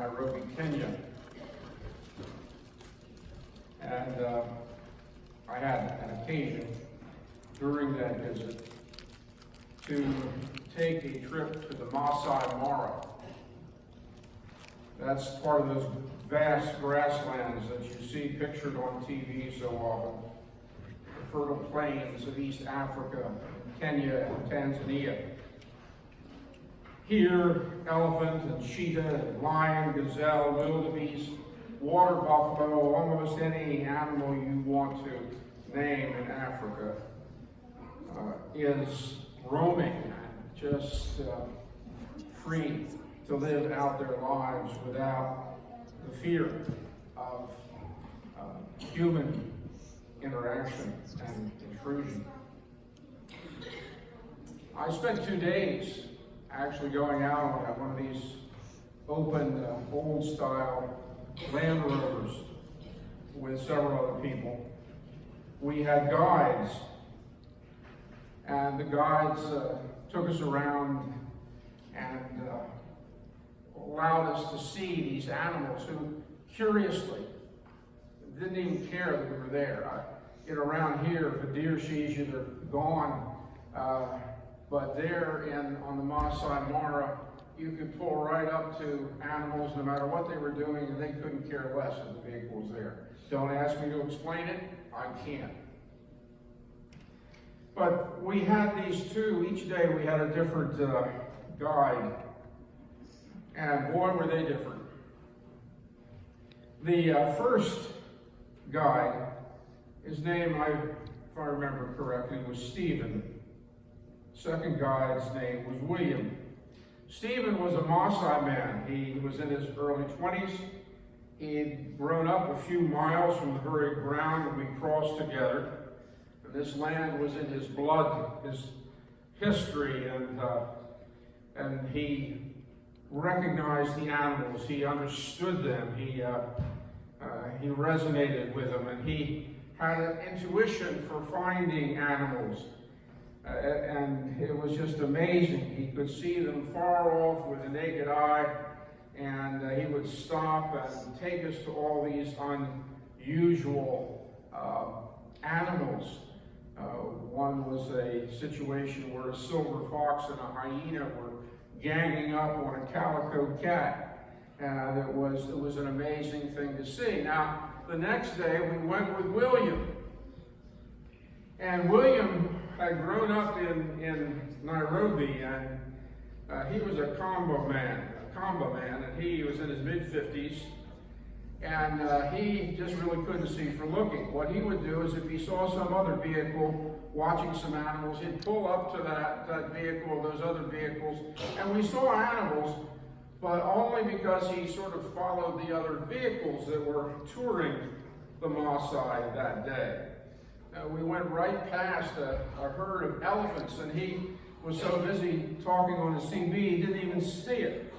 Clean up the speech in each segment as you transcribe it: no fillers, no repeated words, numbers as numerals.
Nairobi, Kenya. And I had an occasion during that visit to take a trip to the Masai Mara. That's part of those vast grasslands that you see pictured on TV so often. The fertile plains of East Africa, Kenya, and Tanzania. Here, elephant and cheetah, and lion, gazelle, wildebeest, water buffalo, almost any animal you want to name in Africa is roaming and just free to live out their lives without the fear of human interaction and intrusion. I spent 2 days actually going out on one of these open, old-style Land Rovers with several other people. We had guides, and the guides took us around and allowed us to see these animals who, curiously, didn't even care that we were there. Around here, if a deer sees you, they're gone. But there on the Masai Mara, you could pull right up to animals no matter what they were doing, and they couldn't care less if the vehicle was there. Don't ask me to explain it, I can't. But we had these two, each day we had a different guide, and boy were they different. The first guide, his name, if I remember correctly, was Stephen. Second guide's name was William. Stephen was a Maasai man. He was in his early 20s. He'd grown up a few miles from the very ground that we crossed together. And this land was in his blood, his history, and he recognized the animals. He understood them. He resonated with them, and he had an intuition for finding animals. And it was just amazing. He could see them far off with the naked eye, and he would stop and take us to all these unusual animals. One was a situation where a silver fox and a hyena were ganging up on a calico cat, and it was an amazing thing to see. Now, the next day we went with William, and William had grown up in Nairobi, and he was a Kamba man, and he was in his mid-50s, and he just really couldn't see for looking. What he would do is if he saw some other vehicle watching some animals, he'd pull up to that vehicle, those other vehicles, and we saw animals, but only because he sort of followed the other vehicles that were touring the Maasai that day. We went right past a herd of elephants, and he was so busy talking on the CB, he didn't even see it.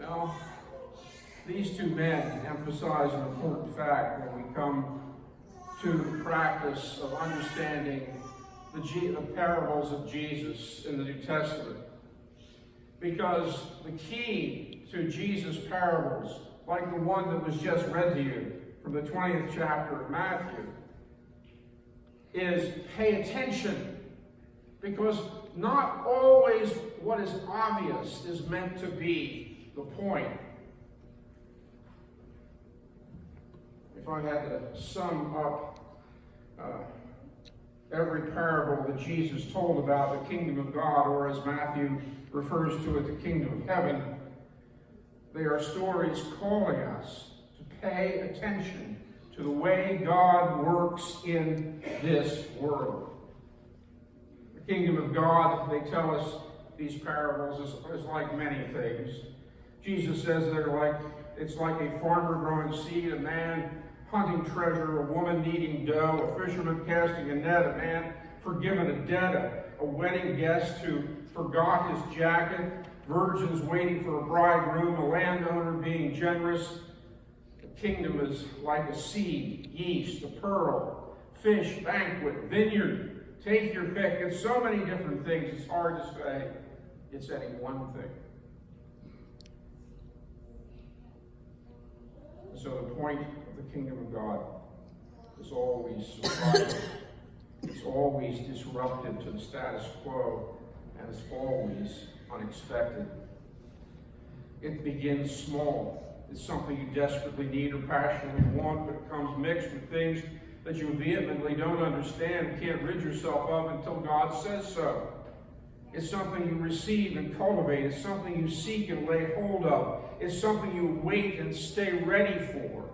Now, these two men emphasize an important fact when we come to the practice of understanding the parables of Jesus in the New Testament. Because the key to Jesus' parables, like the one that was just read to you from the 20th chapter of Matthew, is pay attention, because not always what is obvious is meant to be the point. If I had to sum up every parable that Jesus told about the kingdom of God, or as Matthew refers to it, the kingdom of heaven, they are stories calling us to pay attention to the way God works in this world. The kingdom of God, they tell us, these parables, is like many things. Jesus says it's like a farmer growing seed, a man hunting treasure, a woman kneading dough, a fisherman casting a net, a man forgiven a debt, a wedding guest who forgot his jacket, virgins waiting for a bridegroom, a landowner being generous. The kingdom is like a seed, yeast, a pearl, fish, banquet, vineyard. Take your pick. It's so many different things, it's hard to say it's any one thing. And so the point of the kingdom of God is always surprising. It's always disruptive to the status quo, and it's always unexpected. It begins small. It's something you desperately need or passionately want, but it comes mixed with things that you vehemently don't understand and can't rid yourself of until God says so. It's something you receive and cultivate. It's something you seek and lay hold of. It's something you wait and stay ready for.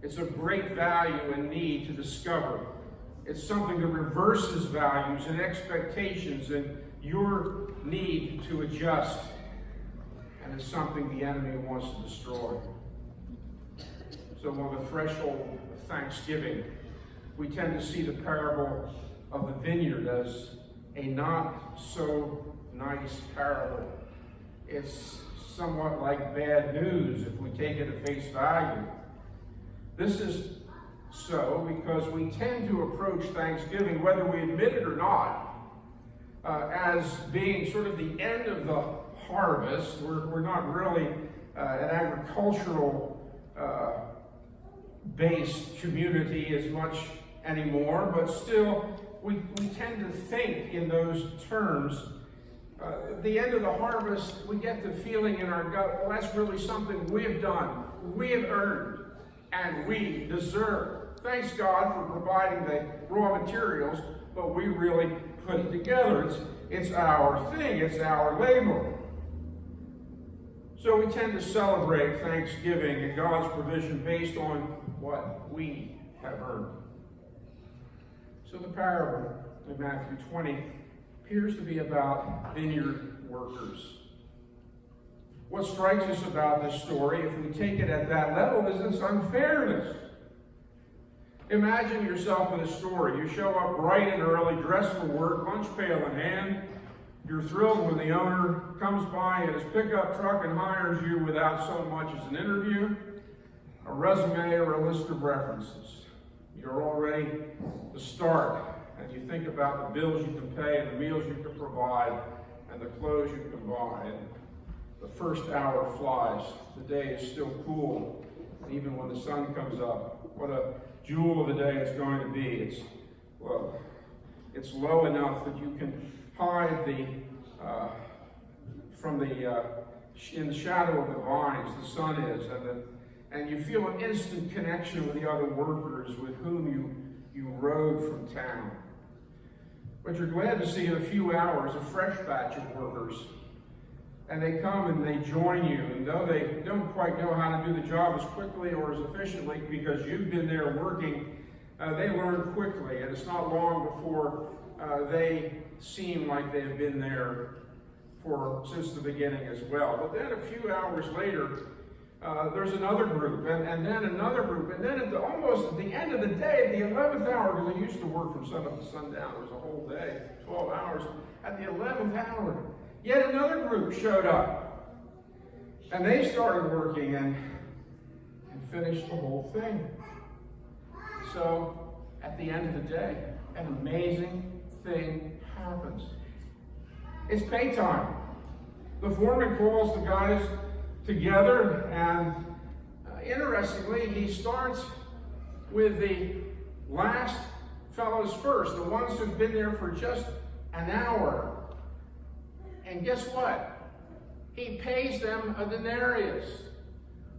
It's of great value and need to discover. It's something that reverses values and expectations and your need to adjust. And it's something the enemy wants to destroy. So on the threshold of Thanksgiving, we tend to see the parable of the vineyard as a not so nice parable. It's somewhat like bad news if we take it at face value. This is so because we tend to approach Thanksgiving, whether we admit it or not, as being sort of the end of the harvest. We're not really an agricultural based community as much anymore, but still we tend to think in those terms. At the end of the harvest, we get the feeling in our gut, well, that's really something we have done, we have earned, and we deserve. Thanks God for providing the raw materials, but we really put it together. It's our thing, it's our labor. So we tend to celebrate Thanksgiving and God's provision based on what we have earned. So the parable in Matthew 20 appears to be about vineyard workers. What strikes us about this story, if we take it at that level, is its unfairness. Imagine yourself in a story. You show up bright and early, dressed for work, lunch pail in hand. You're thrilled when the owner comes by in his pickup truck and hires you without so much as an interview, a resume, or a list of references. You're all ready to start, and you think about the bills you can pay and the meals you can provide and the clothes you can buy. And the first hour flies. The day is still cool, and even when the sun comes up, what a jewel of a day it's going to be. It's low enough that you can hide in the shadow of the vines. The sun is, and you feel an instant connection with the other workers with whom you rode from town. But you're glad to see in a few hours a fresh batch of workers. And they come and they join you. And though they don't quite know how to do the job as quickly or as efficiently because you've been there working, they learn quickly. And it's not long before they seem like they've been there since the beginning as well. But then a few hours later, there's another group, and then another group, and then almost at the end of the day, at the 11th hour, because I used to work from sunup to sundown, it was a whole day, 12 hours, at the 11th hour, yet another group showed up, and they started working and finished the whole thing. So, at the end of the day, an amazing thing happens. It's pay time. The foreman calls the guys together, and interestingly, he starts with the last fellows first, the ones who've been there for just an hour. And guess what? He pays them a denarius,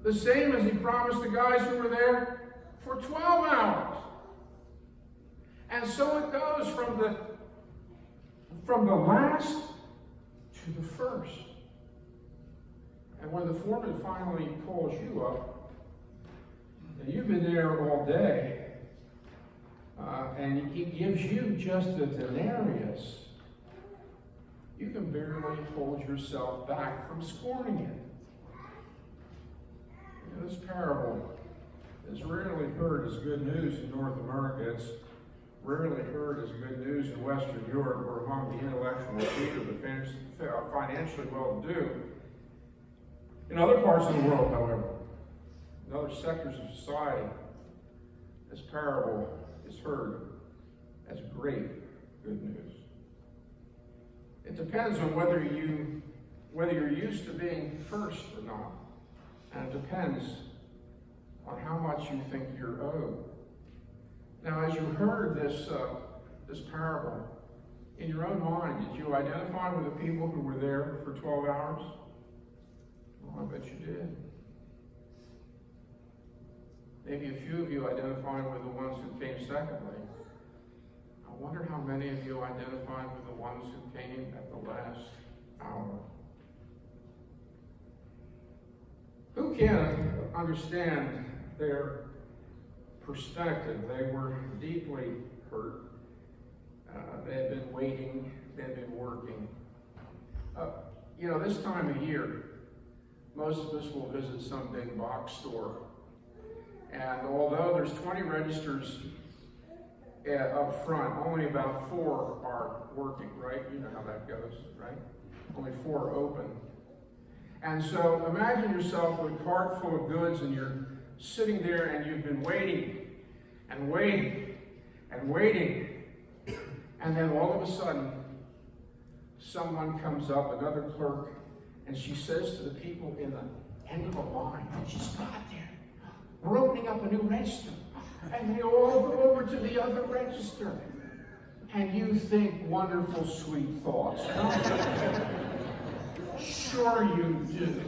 the same as he promised the guys who were there for 12 hours. And so it goes from the last to the first. And when the foreman finally calls you up, and you've been there all day, and he gives you just a denarius, you can barely hold yourself back from scorning it. You know, this parable is rarely heard as good news in North America. It's rarely heard as good news in Western Europe or among the intellectual elite or the financially well-to-do. In other parts of the world, however, in other sectors of society, this parable is heard as great good news. It depends on whether you're used to being first or not. And it depends on how much you think you're owed. Now, as you heard this parable, in your own mind, did you identify with the people who were there for 12 hours? Well, I bet you did. Maybe a few of you identified with the ones who came secondly. I wonder how many of you identified with the ones who came at the last hour. Who can understand their perspective? They were deeply hurt. They had been waiting. They had been working. This time of year, most of us will visit some big box store. And although there's 20 registers up front, only about 4 are working, right? You know how that goes, right? Only 4 are open. And so imagine yourself with a cart full of goods and you're sitting there and you've been waiting and waiting and waiting. And then all of a sudden, someone comes up, another clerk, and she says to the people in the end of the line, she's got there, we're opening up a new register. And they all go over to the other register. And you think wonderful, sweet thoughts. Sure you do.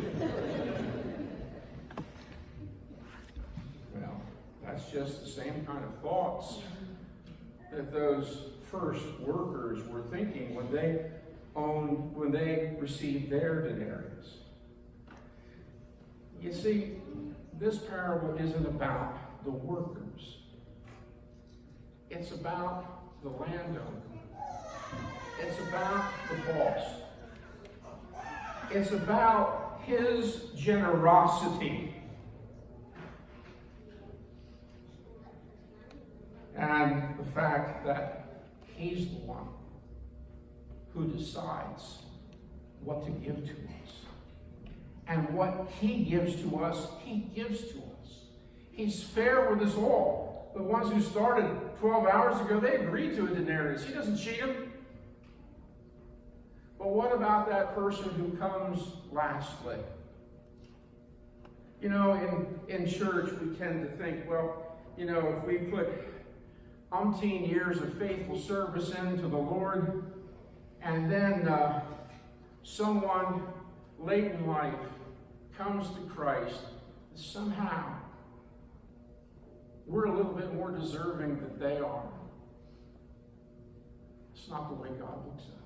Well, that's just the same kind of thoughts that those first workers were thinking when they received their denarius. You see, this parable isn't about the workers. It's about the landowner. It's about the boss. It's about his generosity. And the fact that he's the one who decides what to give to us. And what he gives to us, he gives to us. He's fair with us all. The ones who started 12 hours ago, they agreed to a denarius. He doesn't cheat them. But what about that person who comes lastly? In church, we tend to think, if we put umpteen years of faithful service into the Lord, and then someone late in life comes to Christ, somehow we're a little bit more deserving than they are. It's not the way God looks at it.